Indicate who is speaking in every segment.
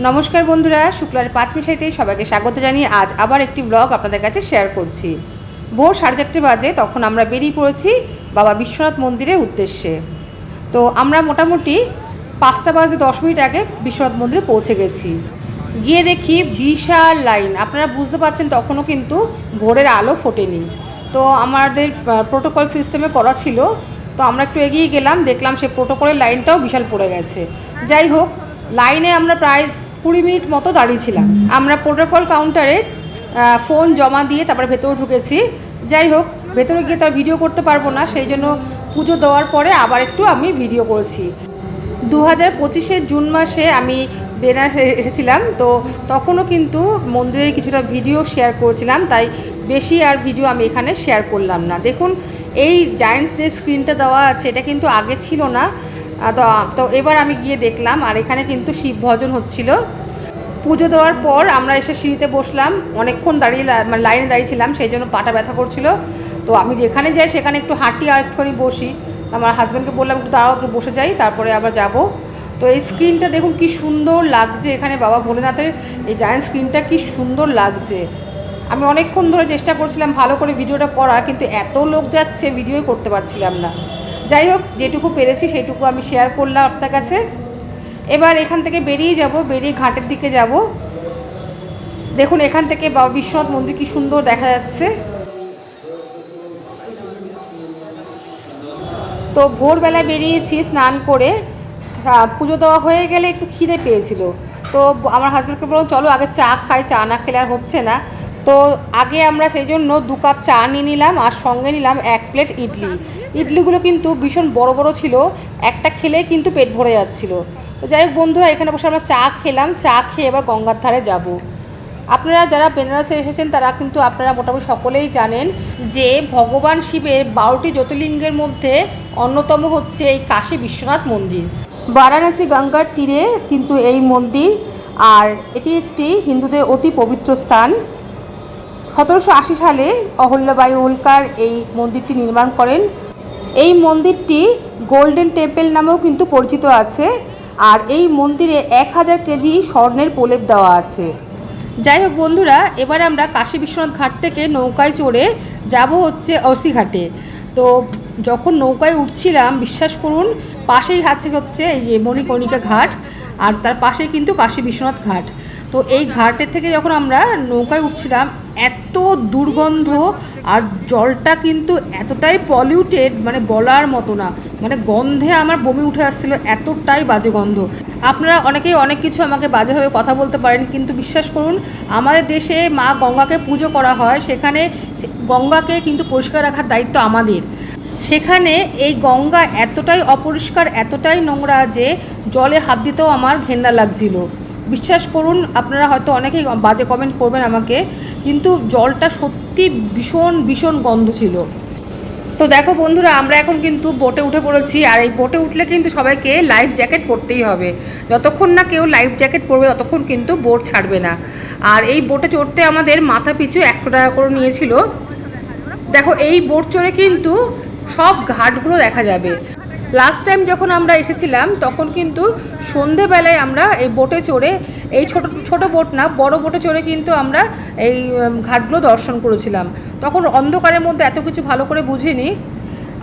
Speaker 1: নমস্কার বন্ধুরা, শুক্লার পাতমিশাইতে সবাইকে স্বাগত জানিয়ে আজ আবার একটি ব্লগ আপনাদের কাছে শেয়ার করছি। ভোর 4:30 বাজে তখন আমরা বেরিয়ে পড়েছি বাবা বিশ্বনাথ মন্দিরের উদ্দেশ্যে। তো আমরা মোটামুটি 5:10 আগে বিশ্বনাথ মন্দিরে পৌঁছে গেছি। গিয়ে দেখি বিশাল লাইন। আপনারা বুঝতে পারছেন তখনও কিন্তু ভোরের আলো ফোটেনি। তো আমাদের প্রোটোকল সিস্টেমে করা ছিল, তো আমরা একটু এগিয়ে গেলাম, দেখলাম সে প্রোটোকলের লাইনটাও বিশাল পড়ে গেছে। যাই হোক, লাইনে আমরা প্রায় 20 মিনিট মতো দাঁড়িয়েছিলাম। আমরা প্রোটোকল কাউন্টারে ফোন জমা দিয়ে তারপরে ভেতরে ঢুকেছি। যাই হোক, ভেতরে গিয়ে তার ভিডিও করতে পারবো না, সেই জন্য পুজো দেওয়ার পরে আবার একটু আমি ভিডিও করেছি। 2025 জুন মাসে আমি বেনারস এসেছিলাম, তো তখনও কিন্তু মন্দিরের কিছুটা ভিডিও শেয়ার করেছিলাম, তাই বেশি আর ভিডিও আমি এখানে শেয়ার করলাম না। দেখুন, এই জায়েন্টস যে স্ক্রিনটা দেওয়া আছে এটা কিন্তু আগে ছিল না, তো এবার আমি গিয়ে দেখলাম, আর এখানে কিন্তু শিব ভজন হচ্ছিল। পুজো দেওয়ার পর আমরা এসে সিঁড়িতে বসলাম, অনেকক্ষণ দাঁড়িয়ে মানে লাইনে দাঁড়িয়েছিলাম, সেই জন্য পাটা ব্যথা করছিল। তো আমি যেখানে যাই সেখানে একটু হাঁটি আর একটুখানি বসি। আমার হাজব্যান্ডকে বললাম একটু দাঁড়াও, একটু বসে যাই, তারপরে আবার যাব। তো এই স্ক্রিনটা দেখুন কি সুন্দর লাগছে, এখানে বাবা ভোলেনাথের এই জায়েন্ট স্ক্রিনটা কি সুন্দর লাগছে। আমি অনেকক্ষণ ধরে চেষ্টা করছিলাম ভালো করে ভিডিওটা করার, কিন্তু এত লোক যাচ্ছে ভিডিওই করতে পারছিলাম না। যাই হোক, যেটুকু পেরেছি সেইটুকু আমি শেয়ার করলাম আপনার কাছে। এবার এখান থেকে বেরিয়ে যাব, বেরিয়ে ঘাটের দিকে যাব। দেখুন এখান থেকে বাবা বিশ্বনাথ মন্দির কি সুন্দর দেখা যাচ্ছে। তো ভোরবেলায় বেরিয়েছি স্নান করে, পুজো দেওয়া হয়ে গেলে একটু খিদে পেয়েছিল। তো আমার হাজব্যান্ডকে বললাম চলো আগে চা খাই, চা না খেলে আর হচ্ছে না। তো আগে আমরা সেই জন্য 2 কাপ চা নিয়ে নিলাম, আর সঙ্গে নিলাম 1 প্লেট ইডলি। ইডলিগুলো কিন্তু ভীষণ বড় বড় ছিল, একটা খেলে কিন্তু পেট ভরে যাচ্ছিল। তো যাই হোক বন্ধুরা, এখানে বসে আমরা চা খেলাম, চা খেয়ে এবার গঙ্গার ধারে যাব। আপনারা যারা বেনারসে এসেছেন তারা কিন্তু আপনারা মোটামুটি সকলেই জানেন যে ভগবান শিবের 12টি জ্যোতির্লিঙ্গের মধ্যে অন্যতম হচ্ছে এই কাশী বিশ্বনাথ মন্দির। বারাণসী গঙ্গার তীরে কিন্তু এই মন্দির, আর এটি একটি হিন্দুদের অতি পবিত্র স্থান। 1780 সালে অহল্যাবাই হোলকার এই মন্দিরটি নির্মাণ করেন। এই মন্দিরটি গোল্ডেন টেম্পল নামেও কিন্তু পরিচিত আছে, আর এই মন্দিরে 1000 কেজি স্বর্ণের প্রলেপ দেওয়া আছে। যাই হোক বন্ধুরা, এবার আমরা কাশী বিশ্বনাথ ঘাট থেকে নৌকায় চড়ে যাব হচ্ছে অসি ঘাটে। তো যখন নৌকায় উঠছিলাম, বিশ্বাস করুন পাশেই হচ্ছে এই যে মণিকর্ণিকা ঘাট, আর তার পাশেই কিন্তু কাশী বিশ্বনাথ ঘাট। তো এই ঘাটের থেকে যখন আমরা নৌকায় উঠছিলাম, এত দুর্গন্ধ, আর জলটা কিন্তু এতটাই পলিউটেড মানে বলার মতো না, মানে গন্ধে আমার বমি উঠে আসছিলো, এতটাই বাজে গন্ধ। আপনারা অনেকেই অনেক কিছু আমাকে বাজেভাবে কথা বলতে পারেন, কিন্তু বিশ্বাস করুন আমাদের দেশে মা গঙ্গাকে পুজো করা হয়, সেখানে গঙ্গাকে কিন্তু পরিষ্কার রাখার দায়িত্ব আমাদের। সেখানে এই গঙ্গা এতটাই অপরিষ্কার, এতটাই নোংরা যে জলে হাত দিতেও আমার ঘেন্না লাগছিল। বিশ্বাস করুন, আপনারা হয়তো অনেকেই বাজে কমেন্ট করবেন আমাকে, কিন্তু জলটা সত্যি ভীষণ ভীষণ গন্ধ ছিল। তো দেখো বন্ধুরা, আমরা এখন কিন্তু বোটে উঠে পড়েছি, আর এই বোটে উঠলে কিন্তু সবাইকে লাইফ জ্যাকেট পরতেই হবে। যতক্ষণ না কেউ লাইফ জ্যাকেট পরবে ততক্ষণ কিন্তু বোট ছাড়বে না। আর এই বোটে চড়তে আমাদের মাথা পিছু 100 টাকা করে নিয়েছিল। দেখো এই বোট চড়ে কিন্তু সব ঘাটগুলো দেখা যাবে। লাস্ট টাইম যখন আমরা এসেছিলাম তখন কিন্তু সন্ধেবেলায় আমরা এই বোটে চড়ে, এই ছোট বোট না, বড় বোটে চড়ে কিন্তু আমরা এই ঘাটগুলো দর্শন করেছিলাম। তখন অন্ধকারের মধ্যে এত কিছু ভালো করে বুঝিনি।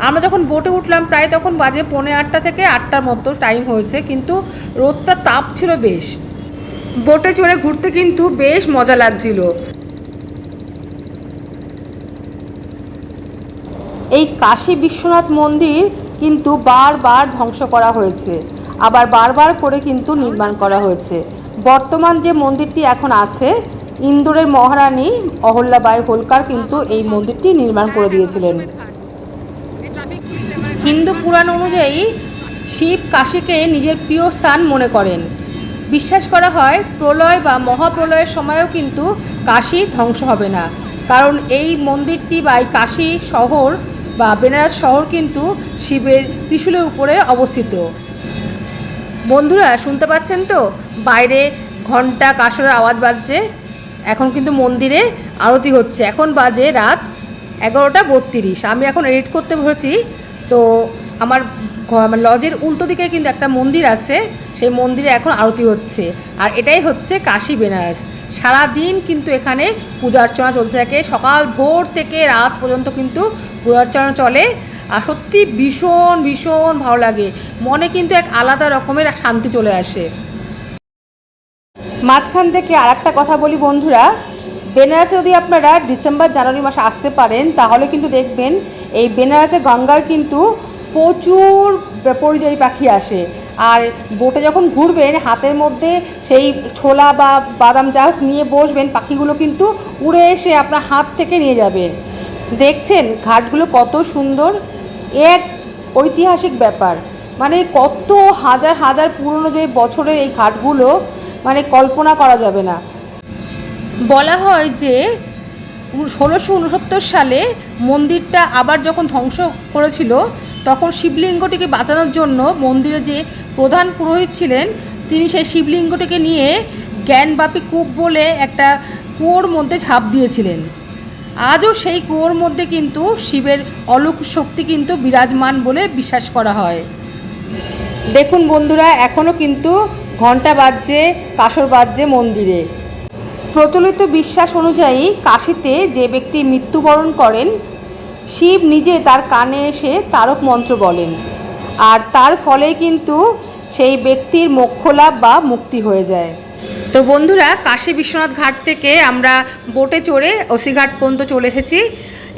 Speaker 1: আমরা যখন বোটে উঠলাম প্রায় তখন বাজে 7:45 থেকে 8টার মতো টাইম হয়েছে, কিন্তু রোদটা তাপ ছিল বেশ। বোটে চড়ে ঘুরতে কিন্তু বেশ মজা লাগছিল। এই কাশী বিশ্বনাথ মন্দির কিন্তু বারবার ধ্বংস করা হয়েছে, আবার বারবার করে কিন্তু নির্মাণ করা হয়েছে। বর্তমান যে মন্দিরটি এখন আছে, ইন্দোরের মহারানী অহল্যাবাই হোলকার কিন্তু এই মন্দিরটি নির্মাণ করে দিয়েছিলেন। হিন্দু পুরাণ অনুযায়ী শিব কাশীকে নিজের প্রিয় স্থান মনে করেন। বিশ্বাস করা হয় প্রলয় বা মহাপ্রলয়ের সময়ও কিন্তু কাশী ধ্বংস হবে না, কারণ এই মন্দিরটি বা এই কাশী শহর বা বেনারস শহর কিন্তু শিবের ত্রিশূলের উপরে অবস্থিত। বন্ধুরা শুনতে পাচ্ছেন তো, বাইরে ঘন্টা কাঁসরের আওয়াজ বাজছে। এখন কিন্তু মন্দিরে আরতি হচ্ছে। এখন বাজে রাত 11:32। আমি এখন এডিট করতে বসেছি। তো আমার লজের উল্টো দিকে কিন্তু একটা মন্দির আছে, সেই মন্দিরে এখন আরতি হচ্ছে। আর এটাই হচ্ছে কাশী বেনারস। সারাদিন কিন্তু এখানে পূজা অর্চনা চলতে থাকে, সকাল ভোর থেকে রাত পর্যন্ত কিন্তু পূজা অর্চনা চলে। আর সত্যি ভীষণ ভীষণ ভালো লাগে, মনে কিন্তু এক আলাদা রকমের শান্তি চলে আসে। মাঝখান থেকে আর একটা কথা বলি বন্ধুরা, বেনারসে যদি আপনারা ডিসেম্বর জানুয়ারি মাসে আসতে পারেন তাহলে কিন্তু দেখবেন এই বেনারসে গঙ্গায় কিন্তু প্রচুর পরিযায়ী পাখি আসে। আর বোটে যখন ঘুরবেন হাতের মধ্যে সেই ছোলা বা বাদাম যা নিয়ে বসবেন, পাখিগুলো কিন্তু উড়ে এসে আপনার হাত থেকে নিয়ে যাবে। দেখছেন ঘাটগুলো কত সুন্দর, এক ঐতিহাসিক ব্যাপার, মানে কত হাজার হাজার পুরনো যে বছরের এই ঘাটগুলো, মানে কল্পনা করা যাবে না। বলা হয় যে 1669 সালে মন্দিরটা আবার যখন ধ্বংস করেছিল, তখন শিবলিঙ্গটিকে বাঁচানোর জন্য মন্দিরে যে প্রধান পুরোহিত ছিলেন তিনি সেই শিবলিঙ্গটিকে নিয়ে জ্ঞানবাপী কূপ বলে একটা কুয়োর মধ্যে ঝাঁপ দিয়েছিলেন। আজও সেই কুয়োর মধ্যে কিন্তু শিবের অলৌকিক শক্তি কিন্তু বিরাজমান বলে বিশ্বাস করা হয়। দেখুন বন্ধুরা, এখনও কিন্তু ঘণ্টা বাজছে, কাসর বাজছে মন্দিরে। প্রচলিত বিশ্বাস অনুযায়ী কাশীতে যে ব্যক্তি মৃত্যুবরণ করেন, শিব নিজে তার কানে এসে তারক মন্ত্র বলেন, আর তার ফলে কিন্তু সেই ব্যক্তির মোক্ষলাভ বা মুক্তি হয়ে যায়। তো বন্ধুরা, কাশী বিশ্বনাথ ঘাট থেকে আমরা বোটে চড়ে ওসিঘাট পর্যন্ত চলে এসেছি।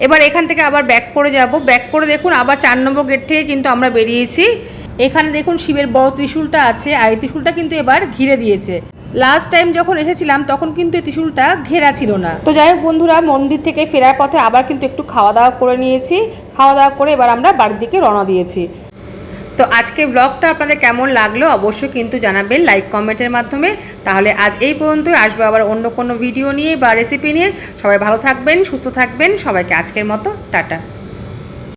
Speaker 1: এবার এখান থেকে আবার ব্যাক করে যাব। ব্যাক করে দেখুন আবার 4 নম্বর গেট থেকে কিন্তু আমরা বেরিয়েছি। এখানে দেখুন শিবের বড় ত্রিশূলটা আছে, আর এই ত্রিশূলটা কিন্তু এবার ঘিরে দিয়েছে। লাস্ট টাইম যখন এসেছিলাম তখন কিন্তু এই ত্রিশূলটা ঘেরা ছিল না। তো যাই হোক বন্ধুরা, মন্দির থেকে ফেরার পথে আবার কিন্তু একটু খাওয়া দাওয়া করে নিয়েছি। খাওয়া দাওয়া করে এবার আমরা বাড়ির দিকে রওনা দিয়েছি। তো আজকে ব্লগটা আপনাদের কেমন লাগলো অবশ্যই কিন্তু জানাবেন লাইক কমেন্টের মাধ্যমে। তাহলে আজ এই পর্যন্তই, আসবো আবার অন্য কোনো ভিডিও নিয়ে বা রেসিপি নিয়ে। সবাই ভালো থাকবেন, সুস্থ থাকবেন। সবাইকে আজকের মতো টাটা।